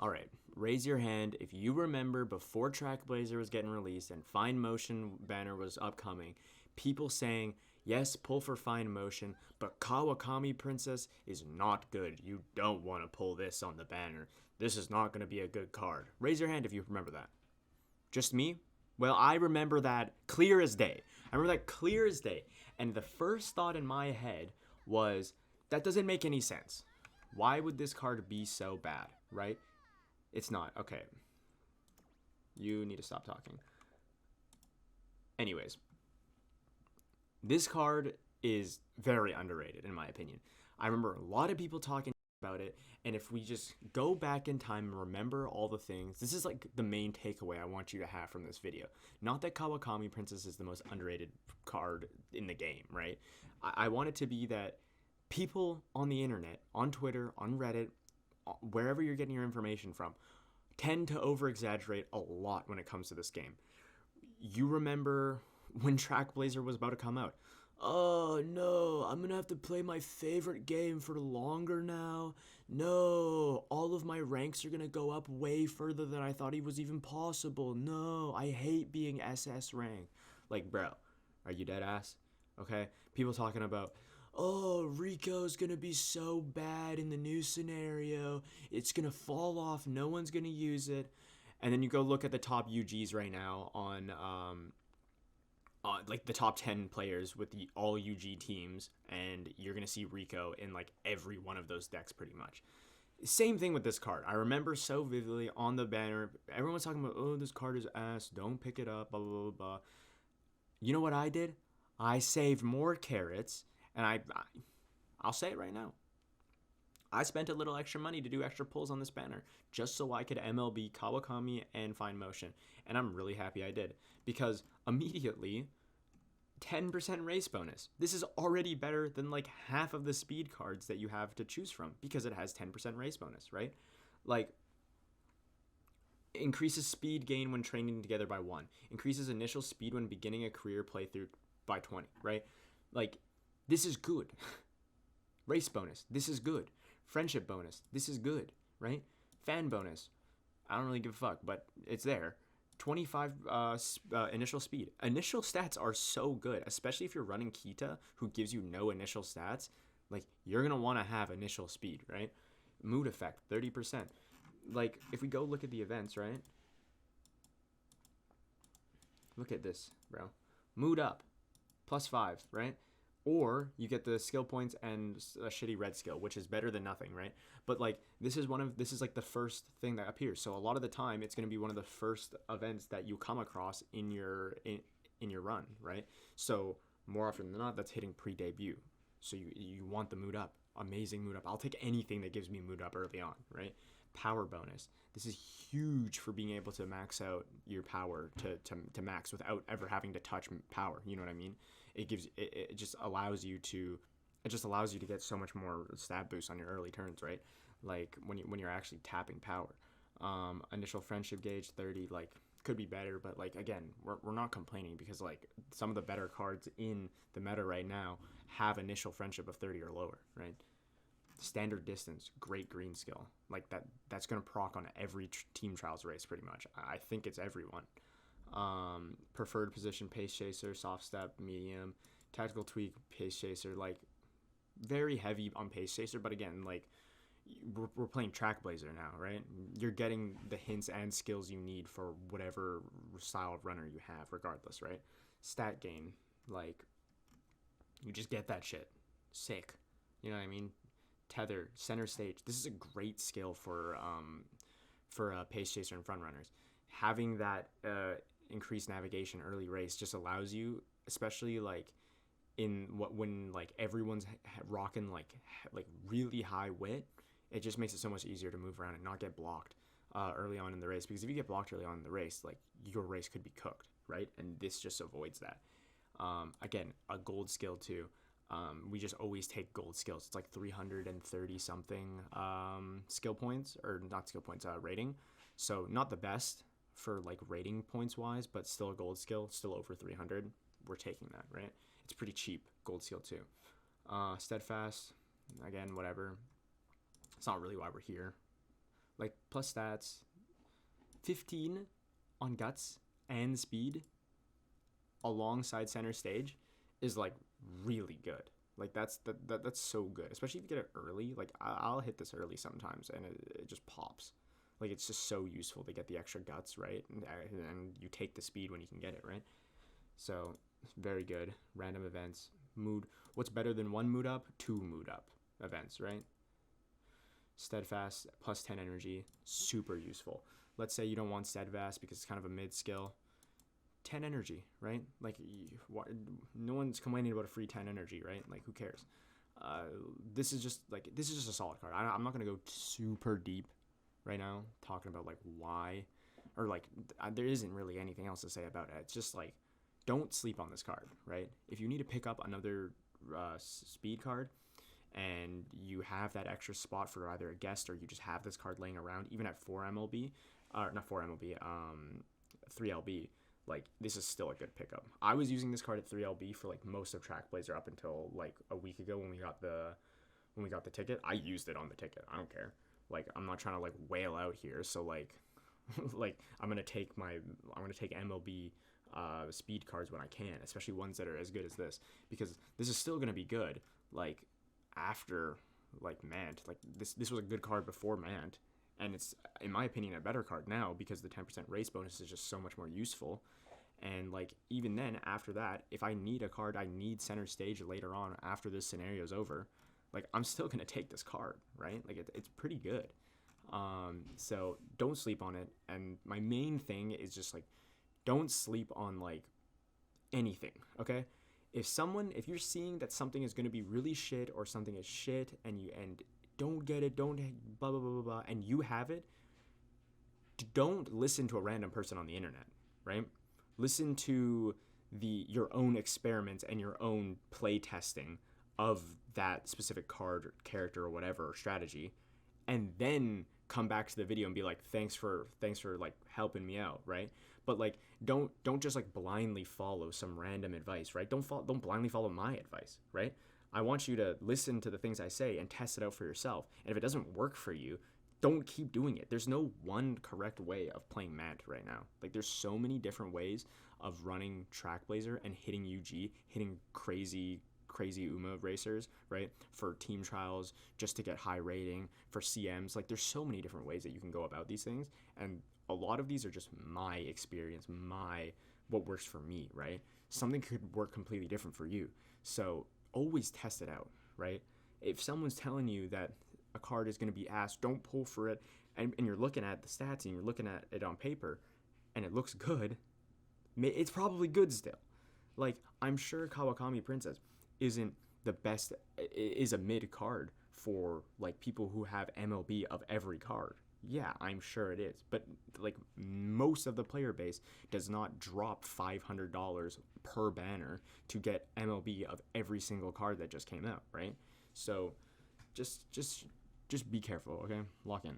All right, raise your hand if you remember before Trackblazer was getting released and Fine Motion banner was upcoming, people saying, yes, pull for Fine Motion, but Kawakami Princess is not good. You don't want to pull this on the banner. This is not going to be a good card. Raise your hand if you remember that. Just me? Well, I remember that clear as day. I remember that clear as day. And the first thought in my head was, that doesn't make any sense. Why would this card be so bad, right? It's not. Okay. You need to stop talking. Anyways, this card is very underrated in my opinion. I remember a lot of people talking about it, and if we just go back in time and remember all the things, this is like the main takeaway I want you to have from this video. Not that Kawakami Princess is the most underrated card in the game, right? I want it to be that people on the internet, on Twitter, on Reddit, wherever you're getting your information from, tend to over-exaggerate a lot when it comes to this game. You remember when Trackblazer was about to come out. Oh no, I'm gonna have to play my favorite game for longer now. No, all of my ranks are gonna go up way further than I thought it was even possible. No, I hate being SS rank. Like, bro, are you dead ass? Okay? People talking about, oh, Rico's gonna be so bad in the new scenario. It's gonna fall off. No one's gonna use it. And then you go look at the top UGs right now on like the top 10 players with the all UG teams, and you're gonna see Rico in like every one of those decks pretty much. Same thing with this card. I remember so vividly on the banner, everyone's talking about, oh, this card is ass, don't pick it up, blah, blah, blah, blah. You know what I did? I saved more carrots, and I'll say it right now. I spent a little extra money to do extra pulls on this banner just so I could MLB Kawakami and Fine Motion. And I'm really happy I did, because immediately 10% race bonus. This is already better than like half of the speed cards that you have to choose from because it has 10% race bonus, right? Like, increases speed gain when training together by 1. Increases initial speed when beginning a career playthrough by 20, right? Like, this is good. Race bonus, this is good. Friendship bonus, this is good, right? Fan bonus, I don't really give a fuck, but it's there. 25 initial speed. Initial stats are so good, especially if you're running Kita, who gives you no initial stats. Like, you're going to want to have initial speed, right? Mood effect, 30%. Like, if we go look at the events, right? Look at this, bro. Mood up, +5, right? Or you get the skill points and a shitty red skill, which is better than nothing, right? But like, this is like the first thing that appears. So a lot of the time, it's going to be one of the first events that you come across in your run, right? So more often than not, that's hitting pre-debut. So you want the mood up, amazing mood up. I'll take anything that gives me mood up early on, right? Power bonus. This is huge for being able to max out your power to max without ever having to touch power. You know what I mean? It just allows you to get so much more stat boost on your early turns, right? Like when you're actually tapping power. Initial friendship gauge 30, like, could be better, but like, again, we're not complaining, because like some of the better cards in the meta right now have initial friendship of 30 or lower, right? Standard distance, great green skill. Like that's gonna proc on every team trials race pretty much. I think it's everyone. Preferred position, pace chaser, soft step, medium, tactical tweak, pace chaser. Like, very heavy on pace chaser, but again, like, we're playing Trackblazer now, right? You're getting the hints and skills you need for whatever style of runner you have, regardless, right? Stat gain, like, you just get that shit. Sick. You know what I mean? Tether, center stage. This is a great skill for pace chaser and front runners. Having that increased navigation early race just allows you, especially like when like everyone's rocking like really high wit, it just makes it so much easier to move around and not get blocked early on in the race. Because if you get blocked early on in the race, like, your race could be cooked, right? And this just avoids that. Again, a gold skill too. We just always take gold skills. It's like 330 something skill points, or not skill points, rating. So not the best for like rating points wise, but still a gold skill, still over 300. We're taking that, right? It's pretty cheap, gold skill too. Steadfast, again, whatever. It's not really why we're here. like plus stats, 15 on guts and speed alongside center stage is like really good. Like that's so good, especially if you get it early. Like I'll hit this early sometimes, and it just pops. Like it's just so useful to get the extra guts, right? And you take the speed when you can get it, right? So very good. Random events, mood. What's better than one mood up? Two mood up events, right? Steadfast plus 10 energy, super useful. Let's say you don't want steadfast because it's kind of a mid skill. 10 energy, right? Like no one's complaining about a free 10 energy, right? Like who cares? This is just a solid card. I'm not gonna go super deep right now talking about like why, or like there isn't really anything else to say about it. It's just like don't sleep on this card, right? If you need to pick up another speed card and you have that extra spot for either a guest or you just have this card laying around, even at 4 MLB, not 4 MLB, 3 LB, like this is still a good pickup. I was using this card at 3 LB for like most of Trackblazer up until like a week ago when we got the ticket. I used it on the ticket. I don't care. Like I'm not trying to like wail out here. So like like I'm gonna take MLB speed cards when I can, especially ones that are as good as this, because this is still gonna be good. Like after like Mant, like this was a good card before Mant, and it's in my opinion a better card now because the 10% race bonus is just so much more useful. And like even then after that, if I need a card, I need center stage later on after this scenario's over, like I'm still gonna take this card, right? Like it's pretty good. So don't sleep on it. And my main thing is just like don't sleep on like anything, okay? If you're seeing that something is going to be really shit or something is shit and don't get it, don't blah blah blah blah blah, and you have it, don't listen to a random person on the internet, right? Listen to your own experiments and your own play testing of that specific card or character or whatever or strategy, and then come back to the video and be like, thanks for like helping me out, right? But like don't just like blindly follow some random advice, right? Don't blindly follow my advice, right? I want you to listen to the things I say and test it out for yourself. And if it doesn't work for you, don't keep doing it. There's no one correct way of playing Mant right now. Like there's so many different ways of running Trackblazer and hitting UG, hitting crazy Uma racers, right? For team trials, just to get high rating, for CMs. Like there's so many different ways that you can go about these things, and a lot of these are just my experience, what works for me, right? Something could work completely different for you. So always test it out, right? If someone's telling you that a card is going to be asked, don't pull for it, and you're looking at the stats and you're looking at it on paper and it looks good, it's probably good still. Like I'm sure Kawakami Princess isn't the best, is a mid card for like people who have MLB of every card. Yeah, I'm sure it is. But like most of the player base does not drop $500 per banner to get MLB of every single card that just came out, right? So just be careful, okay? Lock in.